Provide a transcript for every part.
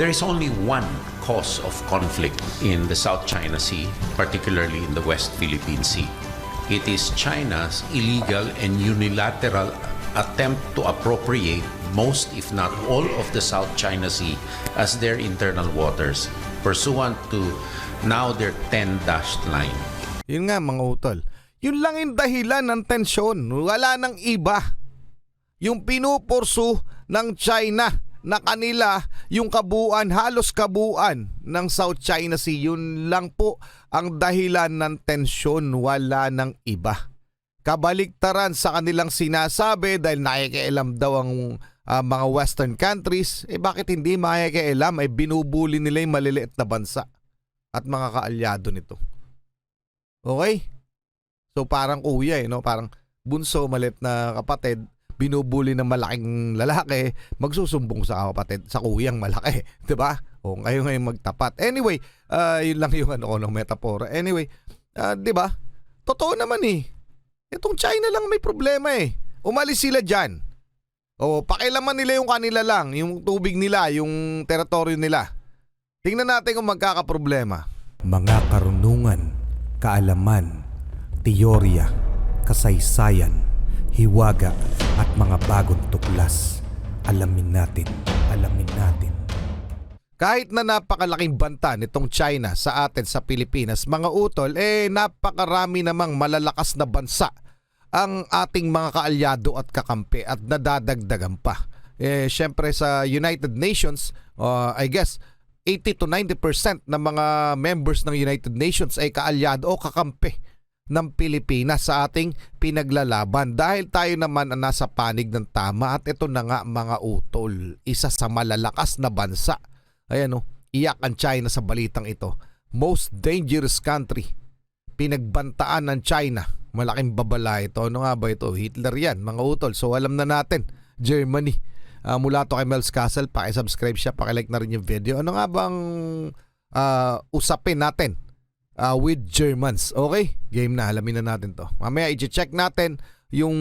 There is only one cause of conflict in the South China Sea, particularly in the West Philippine Sea. It is China's illegal and unilateral attempt to appropriate most, if not all, of the South China Sea as their internal waters, pursuant to now their 10-dashed line. Yun nga mga utol. Yun lang yung dahilan ng tensyon. Wala nang iba. Yung pinupursu ng China na kanila yung kabuuan, halos kabuuan ng South China Sea, yun lang po ang dahilan ng tensyon, wala ng iba. Kabaliktaran sa kanilang sinasabi dahil nakikialam daw ang mga western countries, bakit hindi makikialam? Binubuli nila yung maliliit na bansa at mga kaalyado nito. Okay? So parang kuya no? Parang bunso, maliit na kapatid, binubuli ng malaking lalaki, magsusumbong sa kapatid, sa kuyang malaki. Diba? O kayo ngayon magtapat. Anyway, yun lang yung ng metapora. Anyway, diba? Totoo naman Itong China lang may problema Umalis sila dyan. O pakilaman nila yung kanila lang, yung tubig nila, yung teritoryo nila. Tingnan natin kung magkakaproblema. Mga karunungan, kaalaman, teorya, kasaysayan, hiwaga at mga bagong tuklas. Alamin natin. Kahit na napakalaking banta nitong China sa atin sa Pilipinas, mga utol, napakarami namang malalakas na bansa ang ating mga kaalyado at kakampi at nadadagdagan pa. Syempre sa United Nations, I guess 80 to 90% ng mga members ng United Nations ay kaalyado o kakampi ng Pilipinas sa ating pinaglalaban dahil tayo naman ang nasa panig ng tama at ito na nga mga utol, isa sa malalakas na bansa. Ayan iyak ang China sa balitang ito. Most dangerous country. Pinagbantaan ng China. Malaking babala ito. Ano nga ba ito? Hitler yan mga utol. So alam na natin, Germany. Mula to kay Mel's Castle, pakisubscribe siya, pakilike na rin yung video. Ano nga bang usapin natin with Germans? Okay? Game na, alamin na natin to. Mamaya i-check natin yung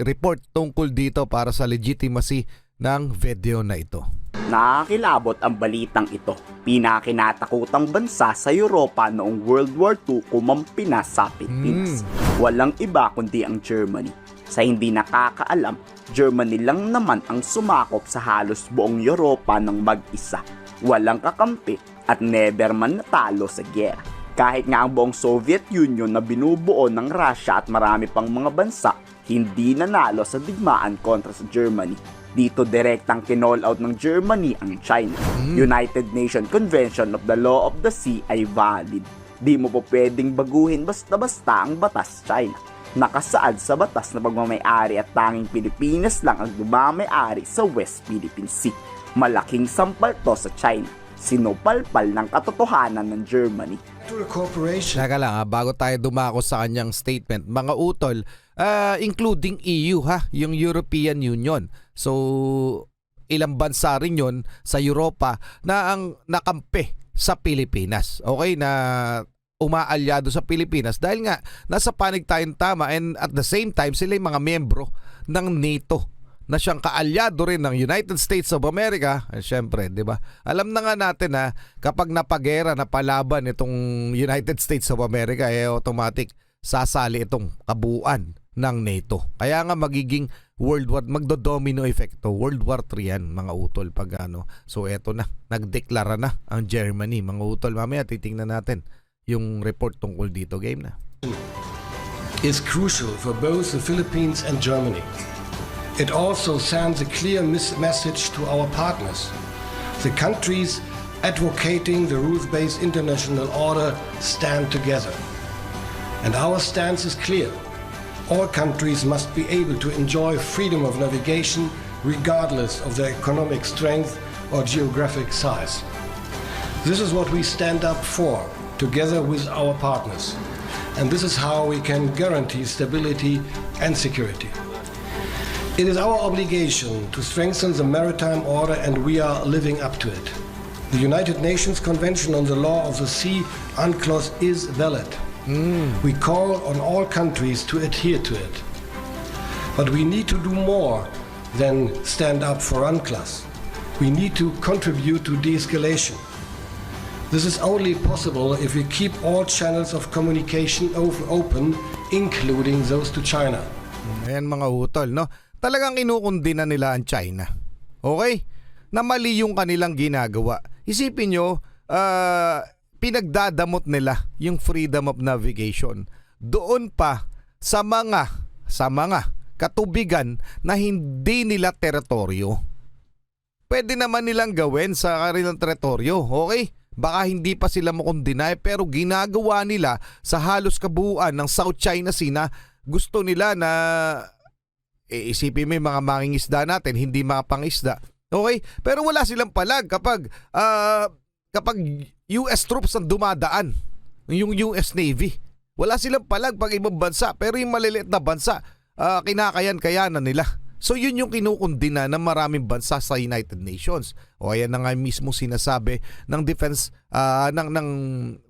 report tungkol dito para sa legitimacy ng video na ito. Nakakilabot ang balitang ito. Pinakinatakutan bansa sa Europa noong World War II kumampi na sa Pilipinas. Walang iba kundi ang Germany. Sa hindi nakakaalam, Germany lang naman ang sumakop sa halos buong Europa ng mag-isa. Walang kakampi at never man natalo sa gyera. Kahit nga ang buong Soviet Union na binubuo ng Russia at marami pang mga bansa, hindi nanalo sa digmaan kontra sa Germany. Dito direktang kinall out ng Germany ang China. United Nations Convention of the Law of the Sea ay valid. Di mo po pwedeng baguhin basta-basta ang batas China. Nakasaad sa batas na pagmamay-ari at tanging Pilipinas lang ang dumamay-ari sa West Philippine Sea. Malaking sampal to sa China. Sinupalpal ng katotohanan ng Germany. Teka lang bago tayo dumako sa kanyang statement, mga utol, including EU yung European Union. So ilang bansa rin yun sa Europa na ang nakampi sa Pilipinas. Okay, na umaalyado sa Pilipinas dahil nga nasa panig tayong tama and at the same time sila yung mga miyembro ng NATO na siyang kaalyado rin ng United States of America. Siyempre, di ba? Alam na nga natin na kapag napagera, napalaban itong United States of America, automatic sasali itong kabuuan ng NATO. Kaya nga magiging World War, magdo-domino effect to. World War 3 yan, mga utol, pag ano. So eto na, nagdeklara na ang Germany, mga utol. Mamaya titingnan natin yung report tungkol dito. Game na. Is crucial for both the Philippines and Germany. It also sends a clear message to our partners. The countries advocating the rules-based international order stand together. And our stance is clear. All countries must be able to enjoy freedom of navigation regardless of their economic strength or geographic size. This is what we stand up for, together with our partners. And this is how we can guarantee stability and security. It is our obligation to strengthen the maritime order, and we are living up to it. The United Nations Convention on the Law of the Sea, UNCLOS, is valid. We call on all countries to adhere to it. But we need to do more than stand up for UNCLOS. We need to contribute to de-escalation. This is only possible if we keep all channels of communication open, including those to China. Ayan mga utol, no? Talagang kinukundina nila ang China. Okay? Na mali yung kanilang ginagawa. Isipin nyo, pinagdadamot nila yung freedom of navigation. Doon pa sa mga katubigan na hindi nila teritoryo. Pwede naman nilang gawin sa kanilang teritoryo, okay? Baka hindi pa sila makundinay pero ginagawa nila sa halos kabuuan ng South China Sea na gusto nila na isipin mo yung mga mangingisda natin, hindi mga pangisda. Okay? Pero wala silang palag kapag US troops ang dumadaan, yung US Navy. Wala silang palag pag ibang bansa pero yung maliliit na bansa, kinakayan-kayanan nila. So yun yung kinukundina ng maraming bansa sa United Nations. O ayan na nga mismo sinasabi ng defense ng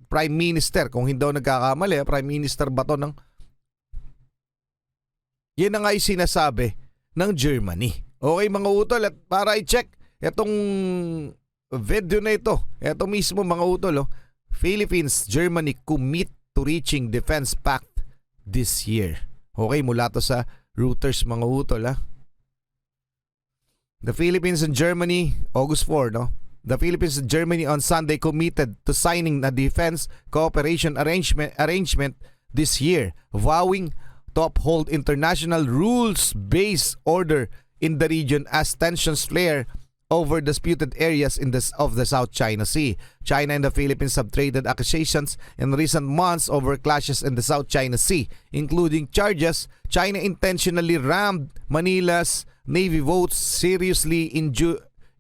Prime Minister, kung hindi ako nagkakamali, Prime Minister ba to ng yan na nga yung sinasabi ng Germany. Okay mga utol, at para i-check itong video na ito, ito mismo mga utol, Philippines, Germany commit to reaching defense pact this year. Okay, mula to sa Reuters mga utol The Philippines and Germany, August 4, no? The Philippines and Germany on Sunday committed to signing a defense cooperation arrangement this year, vowing to uphold international rules-based order in the region as tensions flare over disputed areas of the South China Sea. China and the Philippines have traded accusations in recent months over clashes in the South China Sea, including charges China intentionally rammed Manila's Navy boats, seriously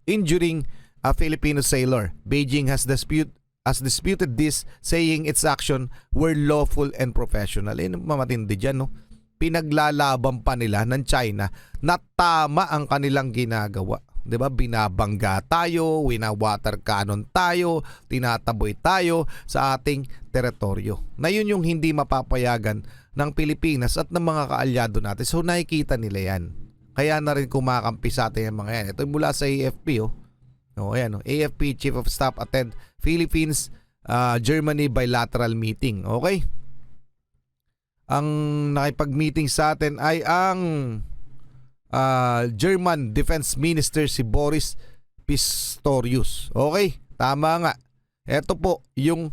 injuring a Filipino sailor. Beijing has disputed this, saying its action were lawful and professional. Mamatindi dyan, no? Pinaglalaban pa nila ng China na tama ang kanilang ginagawa. 'Di ba? Binabangga tayo, wina-water cannon tayo, tinataboy tayo sa ating teritoryo. Na yun yung hindi mapapayagan ng Pilipinas at ng mga kaalyado natin. So nakikita nila yan. Kaya na rin kumakampi sa atin yung mga yan. Ito mula sa AFP, ayan, AFP Chief of Staff attend Philippines Germany bilateral meeting. Okay? Ang nakipag-meeting sa atin ay ang German Defense Minister si Boris Pistorius. Okay? Tama nga. Ito po yung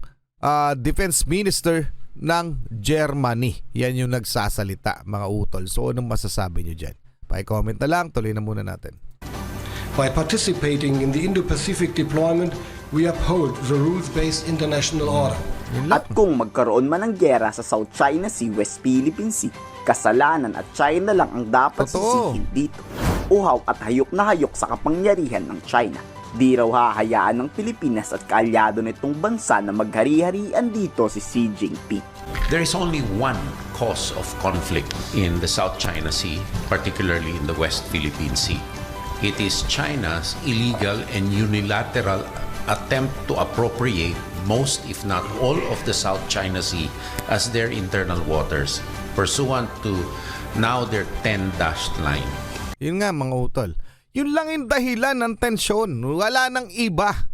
Defense Minister ng Germany. Yan yung nagsasalita, mga utol. So anong masasabi nyo dyan? Pa-comment na lang, tuloy na muna natin. By participating in the Indo-Pacific deployment, we uphold the rules-based international order. At kung magkaroon man ng giyera sa South China Sea, West Philippine Sea, kasalanan at China lang ang dapat sisihin dito. Uhaw at hayok na hayok sa kapangyarihan ng China. Di raw hahayaan ng Pilipinas at kaalyado nitong bansa na maghari-harian dito si Xi Jinping. There is only one cause of conflict in the South China Sea, particularly in the West Philippine Sea. It is China's illegal and unilateral attempt to appropriate most, if not all, of the South China Sea as their internal waters, pursuant to now their 10-dashed line. Yun nga mga utol. Yun lang yung dahilan ng tensyon. Wala nang iba.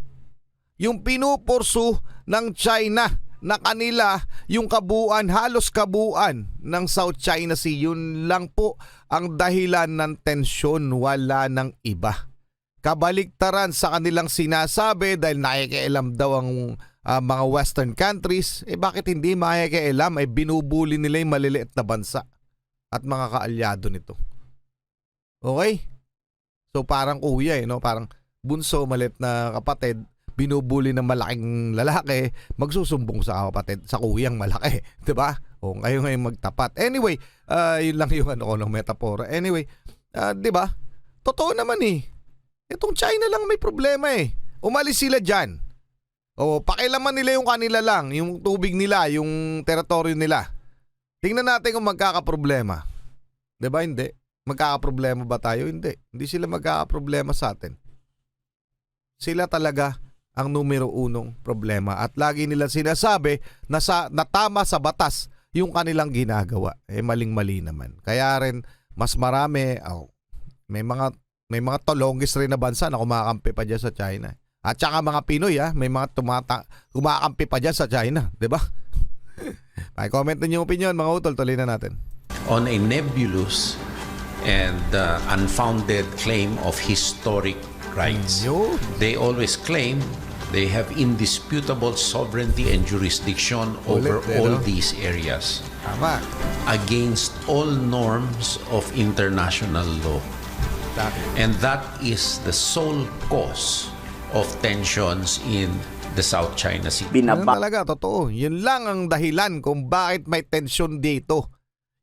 Yung pinupursu ng China na kanila yung kabuuan, halos kabuuan ng South China Sea, yun lang po ang dahilan ng tensyon, wala ng iba. Kabaliktaran sa kanilang sinasabi dahil nakikialam daw ang mga western countries, bakit hindi makikialam? Binubuli nila yung maliliit na bansa at mga kaalyado nito. Okay? So parang kuya no? Parang bunso, maliit na kapatid, binubuli ng malaking lalaki, magsusumbong sa kapatid, sa kuyang malaki. 'Di ba? O kayo ngayon magtapat. Anyway, yun lang yung ng metaphor. Anyway, 'di ba? Totoo naman Itong China lang may problema Umalis sila diyan. O pakialaman nila yung kanila lang, yung tubig nila, yung teritoryo nila. Tingnan natin kung magkakaproblema. 'Di ba? Hindi. Magkakaproblema ba tayo? Hindi. Hindi sila magkakaproblema sa atin. Sila talaga ang numero unong problema at lagi nila sinasabi na tama sa batas yung kanilang ginagawa. Maling-mali naman. Kaya rin mas marami, may mga May mga tolongis rin na bansa na kumakampi pa dyan sa China. At saka mga Pinoy may mga kumakampi pa dyan sa China, di ba? Comment din yung opinion, mga utol, tuloy na natin. On a nebulous and unfounded claim of historic rights. Yun. They always claim they have indisputable sovereignty and jurisdiction over Ulit, all no? these areas Tama. against all norms of international law. And that is the sole cause of tensions in the South China Sea. Yan Binaba talaga, totoo. Yun lang ang dahilan kung bakit may tensyon dito.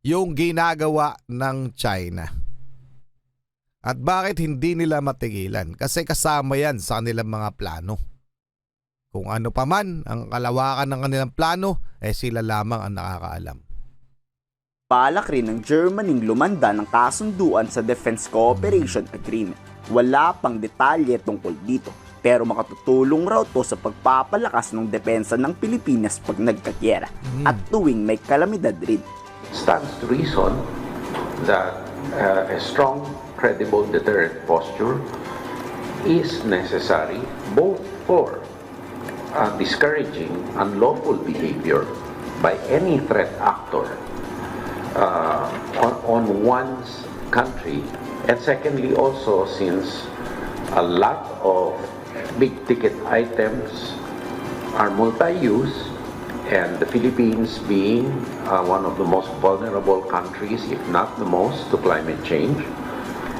Yung ginagawa ng China. At bakit hindi nila matigilan? Kasi kasama yan sa kanilang mga plano. Kung ano pa man ang kalawakan ng kanilang plano, sila lamang ang nakakaalam. balak rin ng Germany lumanda ng kasunduan sa Defense Cooperation Agreement. Wala pang detalye tungkol dito, pero makatutulong raw to sa pagpapalakas ng depensa ng Pilipinas pag nagkagyera at tuwing may kalamidad rin. Stands to reason that a strong, credible deterrent posture is necessary both for discouraging unlawful behavior by any threat actor on one's country, and secondly also since a lot of big ticket items are multi-use, and the Philippines being one of the most vulnerable countries, if not the most, to climate change,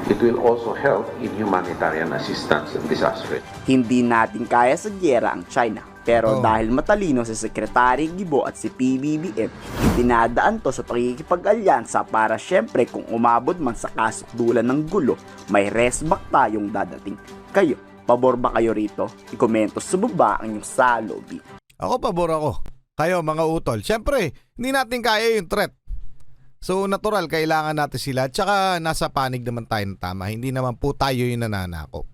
it will also help in humanitarian assistance and disaster. Hindi natin kaya sa gyera ang China, pero dahil matalino si Secretary Guibo at si PBBM, itinadaan to sa pakikipag-alyansa para syempre kung umabot man sa kasukdulan ng gulo, may resback tayong dadating. Kayo, pabor ba kayo rito? I-komento sa baba ang inyong salobi. Ako, pabor ako. Kayo, mga utol. Siyempre, hindi natin kaya yung threat. So, natural, kailangan natin sila. Tsaka, nasa panig naman tayo ng tama. Hindi naman po tayo yung nananakop.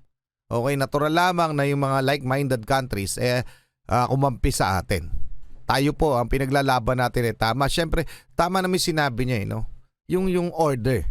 Okay, natural lamang na yung mga like-minded countries, kumampi sa atin. Tayo po, ang pinaglalaban natin tama. Siyempre, tama namin sinabi niya, no? Yung order.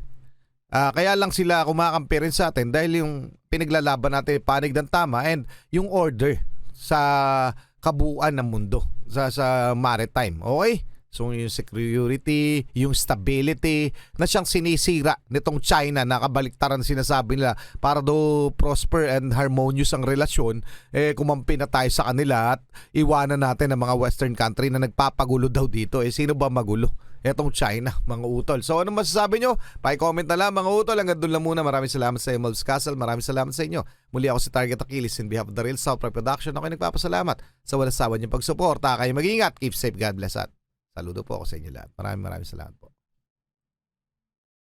Kaya lang sila kumakampi rin sa atin dahil yung pinaglalaban natin panig ng tama and yung order sa kabuuan ng mundo sa maritime. Okay? So yung security, yung stability na siyang sinisira nitong China na kabaliktaran sinasabi nila para daw prosper and harmonious ang relasyon, kumampi na tayo sa kanila at iwanan natin ang mga western country na nagpapagulo daw dito. Sino ba magulo? Etong China, mga utol. So ano masasabi nyo? Pa-comment na lang, mga utol. Hanggang doon lang muna. Maraming salamat sa Emerald's Castle. Maraming salamat sa inyo. Muli ako si Target Achilles in behalf of the Real South Production. Ako nagpapasalamat sa walang sawa niyong pagsuporta. Kayo mag-ingat. Keep safe. God bless at saludo po ako sa inyo lahat. Maraming salamat po.